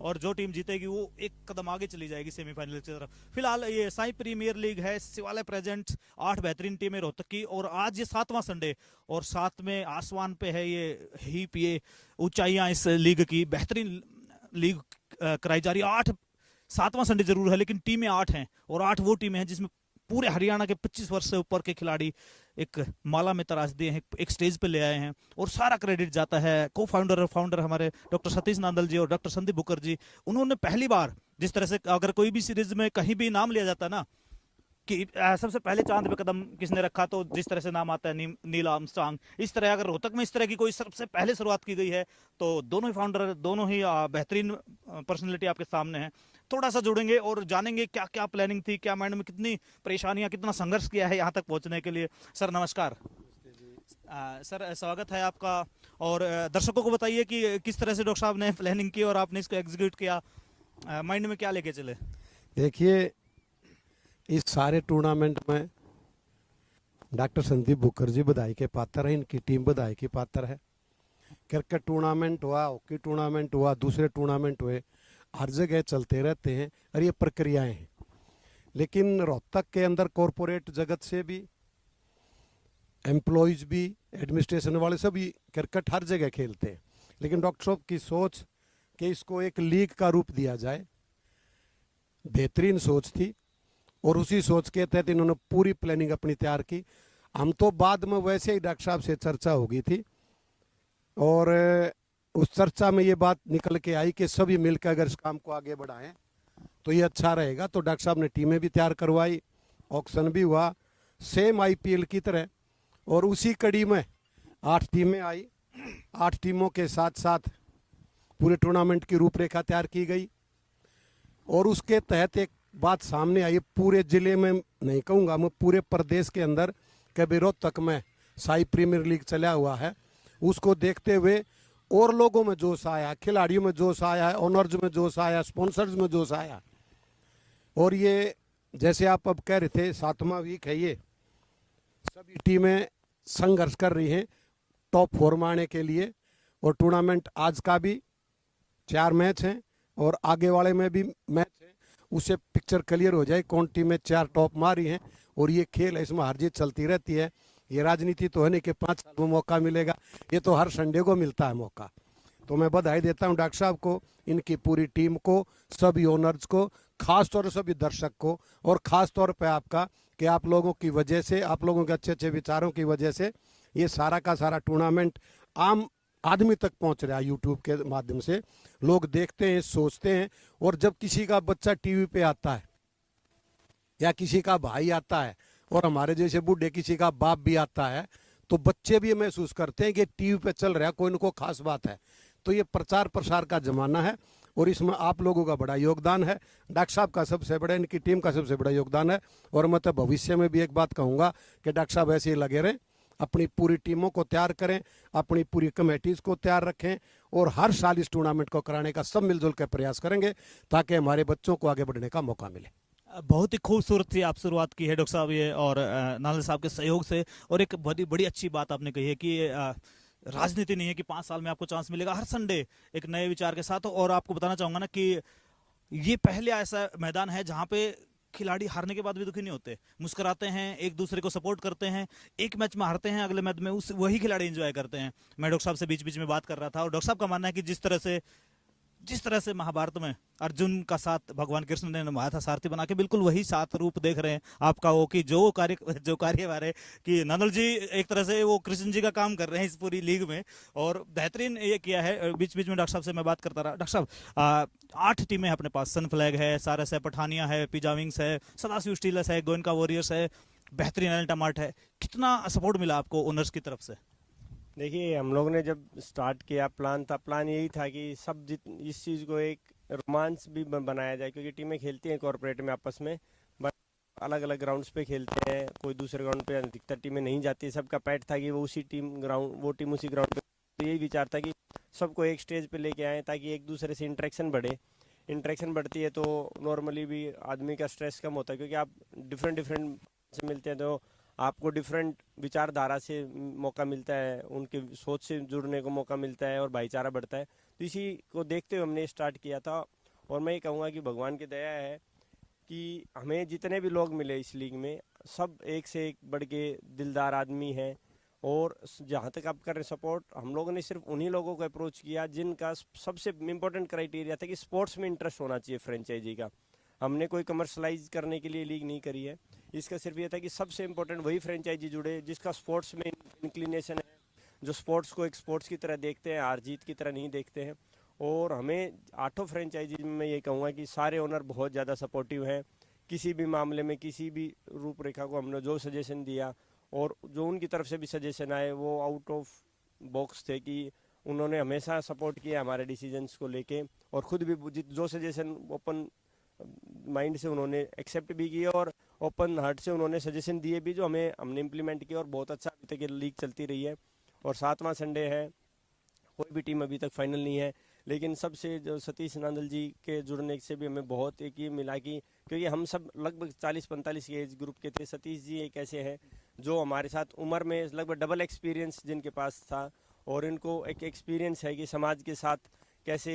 और जो टीम जीतेगी वो एक कदम आगे चली जाएगी सेमीफाइनल की तरफ। फिलहाल ये साई प्रीमियर लीग है, शिवालय प्रेजेंट 8 बेहतरीन टीमें रोहतक की, और आज ये 7वां संडे, और साथ में आसमान पे है ये हीप, ये ऊंचाइयां इस लीग की, बेहतरीन लीग कराई जा रही है। 7वां संडे जरूर है लेकिन टीमें 8 हैं, और 8 वो टीमें हैं जिसमें पूरे हरियाणा के 25 वर्ष से ऊपर के खिलाड़ी एक माला में तराश दिए हैं, एक स्टेज पे ले आए हैं, और सारा क्रेडिट जाता है को फाउंडर और फाउंडर हमारे डॉक्टर सतीश नांदल जी और डॉक्टर संदीप बुकर जी। उन्होंने पहली बार, जिस तरह से अगर कोई भी सीरीज में कहीं भी नाम लिया जाता है ना कि सबसे पहले चांद पे कदम किसने रखा, तो जिस तरह से नाम आता है नील आर्मस्ट्रांग, इस तरह अगर रोहतक में इस तरह की कोई सबसे पहले शुरुआत की गई है तो दोनों ही फाउंडर, दोनों ही बेहतरीन पर्सनैलिटी आपके सामने है। थोड़ा सा जुड़ेंगे और जानेंगे क्या क्या प्लानिंग थी, क्या माइंड में कितनी परेशानियां, कितना संघर्ष किया है यहाँ तक पहुंचने के लिए। सर नमस्कार। सर स्वागत है आपका, और दर्शकों को बताइए कि किस तरह से डॉक्टर साहब ने प्लानिंग की और आपने इसको एग्जीक्यूट किया, माइंड में क्या लेके चले। देखिए, इस सारे टूर्नामेंट में डॉक्टर संदीप बुकर जी बधाई के पात्र हैं, इनकी टीम बधाई की पात्र है। क्रिकेट टूर्नामेंट हुआ, हॉकी टूर्नामेंट हुआ, दूसरे टूर्नामेंट हुए, हर जगह चलते रहते हैं और ये प्रक्रियाएं हैं। लेकिन रोहतक के अंदर कॉरपोरेट जगत से भी, एम्प्लॉयज भी, एडमिनिस्ट्रेशन वाले सभी क्रिकेट हर जगह खेलते हैं। लेकिन डॉक्टर साहब की सोच कि इसको एक लीग का रूप दिया जाए, बेहतरीन सोच थी, और उसी सोच के तहत इन्होंने पूरी प्लानिंग अपनी तैयार की। हम तो बाद में वैसे ही डॉक्टर साहब से चर्चा हो गई थी, और उस चर्चा में ये बात निकल के आई कि सभी मिलकर अगर इस काम को आगे बढ़ाएं तो ये अच्छा रहेगा। तो डॉक्टर साहब ने टीमें भी तैयार करवाई, ऑक्शन भी हुआ सेम आईपीएल की तरह, और उसी कड़ी में 8 टीमें आई। 8 टीमों के साथ साथ पूरे टूर्नामेंट की रूपरेखा तैयार की गई, और उसके तहत एक बात सामने आई, पूरे जिले में नहीं कहूँगा, मैं पूरे प्रदेश के अंदर कभी रोहतक में साई प्रीमियर लीग चला हुआ है, उसको देखते हुए और लोगों में जोश आया, खिलाड़ियों में जोश आया, ओनर्स में जोश आया, स्पॉन्सर्स में जोश आया। और ये जैसे आप अब कह रहे थे 7वां वीक है, ये सभी टीमें संघर्ष कर रही हैं टॉप 4 में आने के लिए। और टूर्नामेंट आज का भी 4 मैच हैं और आगे वाले में भी मैच है, उससे पिक्चर क्लियर हो जाए कौन टीमें 4 टॉप मारी हैं। और ये खेल है, इसमें हार जीत चलती रहती है। ये राजनीति तो है नहीं कि 5 साल में मौका मिलेगा, ये तो हर संडे को मिलता है मौका। तो मैं बधाई देता हूं डॉक्टर साहब को, इनकी पूरी टीम को, सभी ओनर्स को, खास तौर पर सभी दर्शक को, और खास तौर पे आपका कि आप लोगों की वजह से, आप लोगों के अच्छे अच्छे विचारों की वजह से ये सारा का सारा टूर्नामेंट आम आदमी तक पहुंच रहा है। यूट्यूब के माध्यम से लोग देखते हैं, सोचते हैं, और जब किसी का बच्चा टीवी पे आता है या किसी का भाई आता है और हमारे जैसे बूढ़े किसी का बाप भी आता है, तो बच्चे भी महसूस करते हैं कि टीवी पे चल रहा है, कोई न कोई खास बात है। तो ये प्रचार प्रसार का जमाना है, और इसमें आप लोगों का बड़ा योगदान है, डॉक्टर साहब का सबसे बड़ा, इनकी टीम का सबसे बड़ा योगदान है। और मैं तो भविष्य में भी एक बात कहूँगा कि डॉक्टर साहब ऐसे ही लगे रहें, अपनी पूरी टीमों को तैयार करें, अपनी पूरी कमेटीज़ को तैयार रखें, और हर साल इस टूर्नामेंट को कराने का सब मिलजुल कर प्रयास करेंगे ताकि हमारे बच्चों को आगे बढ़ने का मौका मिले। बहुत ही खूबसूरत सी आप शुरुआत की है डॉक्टर साहब ये, और नाले साहब के सहयोग से। और एक बड़ी बड़ी अच्छी बात आपने कही है कि राजनीति नहीं है कि 5 साल में आपको चांस मिलेगा, हर संडे एक नए विचार के साथ। और आपको बताना चाहूंगा ना कि ये पहले ऐसा मैदान है जहां पे खिलाड़ी हारने के बाद भी दुखी नहीं होते, मुस्कुराते हैं, एक दूसरे को सपोर्ट करते हैं। एक मैच में हारते हैं, अगले मैच में उस वही खिलाड़ी एंजॉय करते हैं। मैं डॉक्टर साहब से बीच बीच में बात कर रहा था, और डॉक्टर साहब का मानना है कि जिस तरह से महाभारत में अर्जुन का साथ भगवान कृष्ण ने निभाया था सारथी बना के, बिल्कुल वही साथ रूप देख रहे हैं आपका, वो कि जो कार्यभार कि नंदल जी एक तरह से वो कृष्ण जी का काम कर रहे हैं इस पूरी लीग में, और बेहतरीन ये किया है। बीच बीच में डॉक्टर साहब से मैं बात करता रहा। डॉक्टर साहब 8 टीमें अपने पास, सन फ्लैग है, सारस है, पठानिया है, पिजा विंग्स है, सदाशिव स्टीलर्स है, गोयनका वॉरियर्स है, बेहतरीन एल्टा मार्ट है। कितना सपोर्ट मिला आपको ओनर्स की तरफ से। देखिए, हम लोग ने जब स्टार्ट किया, प्लान यही था कि इस चीज़ को एक रोमांच भी बनाया जाए, क्योंकि टीमें खेलती हैं कॉर्पोरेट में आपस में, बट अलग अलग ग्राउंड्स पे खेलते हैं, कोई दूसरे ग्राउंड पे अधिकतर टीमें नहीं जाती। सबका पैट था कि वो टीम उसी ग्राउंड पे। तो यही विचार था कि सबको एक स्टेज पे लेके आएँ ताकि एक दूसरे से इंटरेक्शन बढ़े। इंटरेक्शन बढ़ती है तो नॉर्मली भी आदमी का स्ट्रेस कम होता है, क्योंकि आप डिफरेंट से मिलते हैं तो आपको डिफरेंट विचारधारा से मौका मिलता है, उनके सोच से जुड़ने को मौका मिलता है, और भाईचारा बढ़ता है। तो इसी को देखते हुए हमने स्टार्ट किया था। और मैं ये कहूँगा कि भगवान की दया है कि हमें जितने भी लोग मिले इस लीग में, सब एक से एक बढ़ के दिलदार आदमी हैं। और जहाँ तक आप कर रहे सपोर्ट, हम लोगों ने सिर्फ उन्हीं लोगों को अप्रोच किया जिनका सबसे इम्पोर्टेंट क्राइटेरिया था कि स्पोर्ट्स में इंटरेस्ट होना चाहिए फ्रेंचाइजी का। हमने कोई कमर्शलाइज करने के लिए लीग नहीं करी है, इसका सिर्फ ये था कि सबसे इम्पोर्टेंट वही फ्रेंचाइजी जुड़े जिसका स्पोर्ट्स में इंक्लिनेशन है, जो स्पोर्ट्स को एक स्पोर्ट्स की तरह देखते हैं, हार जीत की तरह नहीं देखते हैं। और हमें 8 फ्रेंचाइजी में ये कहूँगा कि सारे ओनर बहुत ज़्यादा सपोर्टिव हैं। किसी भी मामले में, किसी भी रूपरेखा को हमने जो सजेशन दिया और जो उनकी तरफ से भी सजेशन आए वो आउट ऑफ बॉक्स थे, कि उन्होंने हमेशा सपोर्ट किया हमारे डिसीजंस को लेके। और ख़ुद भी जो सजेशन ओपन माइंड से उन्होंने एक्सेप्ट भी किए और ओपन हार्ट से उन्होंने सजेशन दिए भी, जो हमने इम्प्लीमेंट किया और बहुत अच्छा अभी तक ये लीग चलती रही है। और 7वां संडे है, कोई भी टीम अभी तक फाइनल नहीं है, लेकिन सबसे जो सतीश नांदल जी के जुड़ने से भी हमें बहुत एक ये मिला कि क्योंकि हम सब लगभग 40-45 के एज ग्रुप के थे। सतीश जी एक ऐसे हैं जो हमारे साथ उम्र में लगभग डबल एक्सपीरियंस जिनके पास था, और इनको एक एक्सपीरियंस है कि समाज के साथ कैसे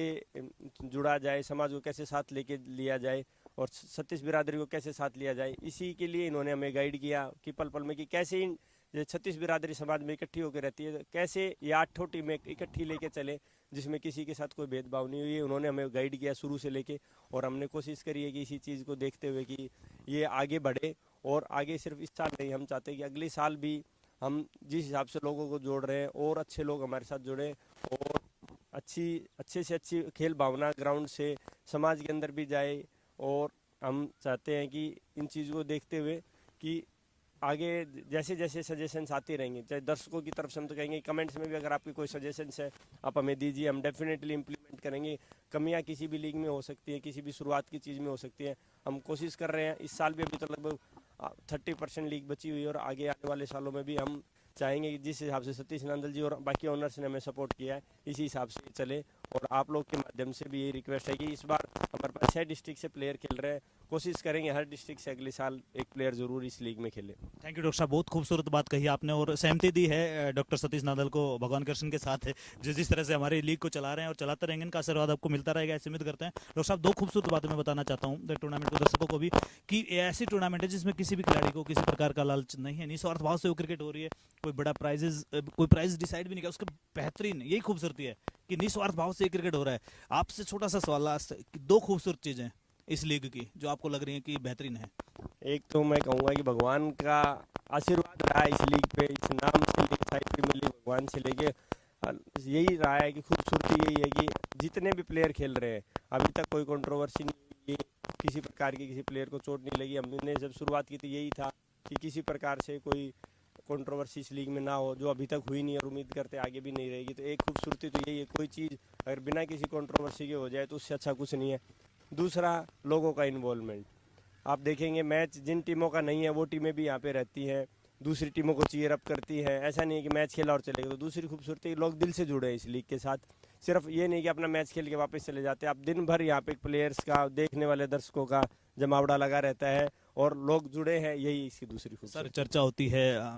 जुड़ा जाए, समाज को कैसे साथ लेके लिया जाए और सतीश बिरादरी को कैसे साथ लिया जाए। इसी के लिए इन्होंने हमें गाइड किया कि पल पल में कि कैसे इन छत्तीस बिरादरी समाज में इकट्ठी होकर रहती है, कैसे ये 8 टीमें इकट्ठी लेके चले जिसमें किसी के साथ कोई भेदभाव नहीं हुई। उन्होंने हमें गाइड किया शुरू से लेके, और हमने कोशिश करी है कि इसी चीज़ को देखते हुए कि ये आगे बढ़े। और आगे सिर्फ इस साल नहीं, हम चाहते हैं कि अगले साल भी हम जिस हिसाब से लोगों को जोड़ रहे हैं और अच्छे लोग हमारे साथ जुड़े और अच्छे से अच्छी खेल भावना ग्राउंड से समाज के अंदर भी जाए। और हम चाहते हैं कि इन चीज़ों को देखते हुए कि आगे जैसे जैसे सजेशंस आते रहेंगे, चाहे दर्शकों की तरफ से हम तो कहेंगे कमेंट्स में भी अगर आपकी कोई सजेशंस है आप हमें दीजिए, हम डेफिनेटली इम्प्लीमेंट करेंगे। कमियां किसी भी लीग में हो सकती है, किसी भी शुरुआत की चीज़ में हो सकती है, हम कोशिश कर रहे हैं। इस साल भी अभी तो लगभग 30% लीग बची हुई है और आगे आने वाले सालों में भी हम चाहेंगे कि जिस हिसाब से सतीश नांदल जी और बाकी ओनर्स ने हमें सपोर्ट किया है इसी हिसाब से चले। और आप लोग के माध्यम से भी यही रिक्वेस्ट है कि इस बार हमारे पास 6 डिस्ट्रिक्ट से प्लेयर खेल रहे हैं, कोशिश करेंगे हर डिस्ट्रिक्ट से अगले साल एक प्लेयर जरूर इस लीग में खेले। थैंक यू डॉक्टर साहब, बहुत खूबसूरत बात कही आपने और सहमति दी है डॉक्टर सतीश नांदल को भगवान कृष्ण के साथ है जिस तरह से हमारी लीग को चला रहे हैं और चलाते रहेंगे, इनका आशीर्वाद आपको मिलता रहेगा ऐसे उम्मीद करते हैं। डॉक्टर साहब, 2 खूबसूरत बातें मैं बताना चाहता हूँ टूर्नामेंट को दर्शकों को भी कि ऐसी टूर्नामेंट है जिसमें किसी भी खिलाड़ी को किसी प्रकार का लालच नहीं है, निस्वार्थ भाव से वो क्रिकेट हो रही है, कोई बड़ा कोई प्राइज डिसाइड भी नहीं किया, उसका बेहतरीन यही खूबसूरती है कि निस्वार्थ भाव से क्रिकेट हो रहा है। आपसे छोटा सा सवाल, 2 खूबसूरत चीजें इस लीग की जो आपको लग रही है कि बेहतरीन है। एक तो मैं कहूँगा कि भगवान का आशीर्वाद रहा है इस लीग पे, इस नाम से लीग साई प्रीमियर लीग भगवान से लेके यही रहा है कि खूबसूरती यही है कि जितने भी प्लेयर खेल रहे हैं अभी तक कोई कंट्रोवर्सी नहीं हुई, किसी प्रकार की किसी प्लेयर को चोट नहीं लगी। हमने जब शुरुआत की थी यही था कि किसी प्रकार से कोई कंट्रोवर्सी इस लीग में ना हो, जो अभी तक हुई नहीं और उम्मीद करते आगे भी नहीं रहेगी। तो एक खूबसूरती तो यही है, कोई चीज़ अगर बिना किसी कंट्रोवर्सी के हो जाए तो उससे अच्छा कुछ नहीं है। दूसरा, लोगों का इन्वॉल्वमेंट। आप देखेंगे मैच जिन टीमों का नहीं है वो टीमें भी यहाँ पे रहती हैं, दूसरी टीमों को चीयर अप करती हैं। ऐसा नहीं है कि मैच खेला और चले गए। तो दूसरी खूबसूरती, लोग दिल से जुड़े हैं इस लीग के साथ। सिर्फ ये नहीं कि अपना मैच खेल के वापस चले जाते हैं, आप दिन भर यहाँ पे प्लेयर्स का, देखने वाले दर्शकों का जमावड़ा लगा रहता है और लोग जुड़े हैं, यही इसकी दूसरी खूबसूरती। सर, चर्चा होती है,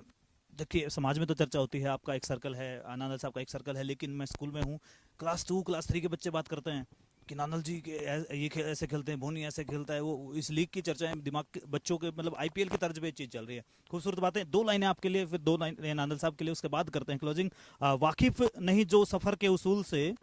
देखिए समाज में तो चर्चा होती है, आपका एक सर्कल है, नांदल साहब का एक सर्कल है, लेकिन मैं स्कूल में हूँ, क्लास 2 क्लास 3 के बच्चे बात करते हैं कि नांदल जी के ये ऐसे खेलते हैं, भोनी ऐसे खेलता है। वो इस लीग की चर्चाएं दिमाग के बच्चों के मतलब आईपीएल की तर्ज पे चीज चल रही है। खूबसूरत बातें। 2 लाइनें आपके लिए, फिर 2 लाइनें नांदल साहब के लिए, उसके बाद करते हैं क्लोजिंग। वाकिफ नहीं जो सफर के उसूल से,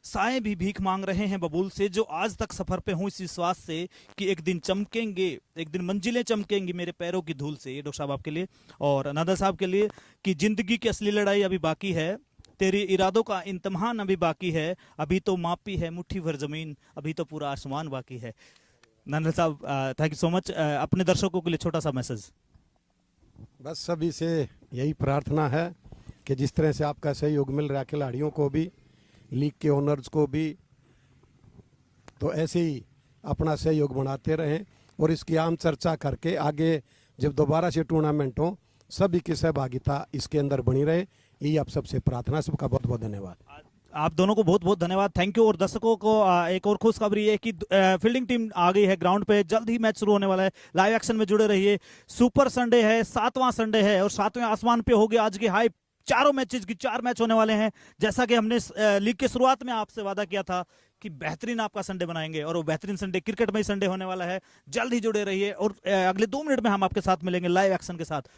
साए भी भीख मांग रहे हैं बबूल से, जो आज तक सफर पे हूं इस विश्वास से कि एक दिन चमकेंगे, एक दिन मंजिलें चमकेंगी मेरे पैरों की धूल से। ये डॉक्टर साहब आपके लिए। और नांदल साहब के लिए कि जिंदगी की असली लड़ाई अभी बाकी है, तेरे इरादों का इम्तिहान अभी बाकी है, अभी तो मापी है मुट्ठी भर जमीन, अभी तो पूरा आसमान बाकी है। नांदल साहब, थैंक यू सो मच। अपने दर्शकों के लिए छोटा सा मैसेज। बस सभी से यही प्रार्थना है कि जिस तरह से आपका सहयोग मिल रहा है खिलाड़ियों को भी, लीग के ओनर्स को भी, तो ऐसे ही अपना सहयोग बढ़ाते रहें और इसकी आम चर्चा करके आगे जब दोबारा से टूर्नामेंट हो सभी की सहभागिता इसके अंदर बनी रहे, यही आप सबसे प्रार्थना। सबका बहुत बहुत धन्यवाद। आप दोनों को बहुत बहुत धन्यवाद, थैंक यू। और दर्शकों को एक और खुशखबरी है कि फील्डिंग टीम आ गई है ग्राउंड पे, जल्द ही मैच शुरू होने वाला है। लाइव एक्शन में जुड़े रहिए। सुपर संडे है, 7वां संडे है और 7वें आसमान पे होगी आज की हाई चारों मैचेस की 4 मैच होने वाले हैं। जैसा कि हमने लीग के शुरुआत में आपसे वादा किया था कि बेहतरीन आपका संडे बनाएंगे, और वो बेहतरीन संडे क्रिकेट में ही संडे होने वाला है। जल्द ही जुड़े रहिए और अगले 2 मिनट में हम आपके साथ मिलेंगे लाइव एक्शन के साथ।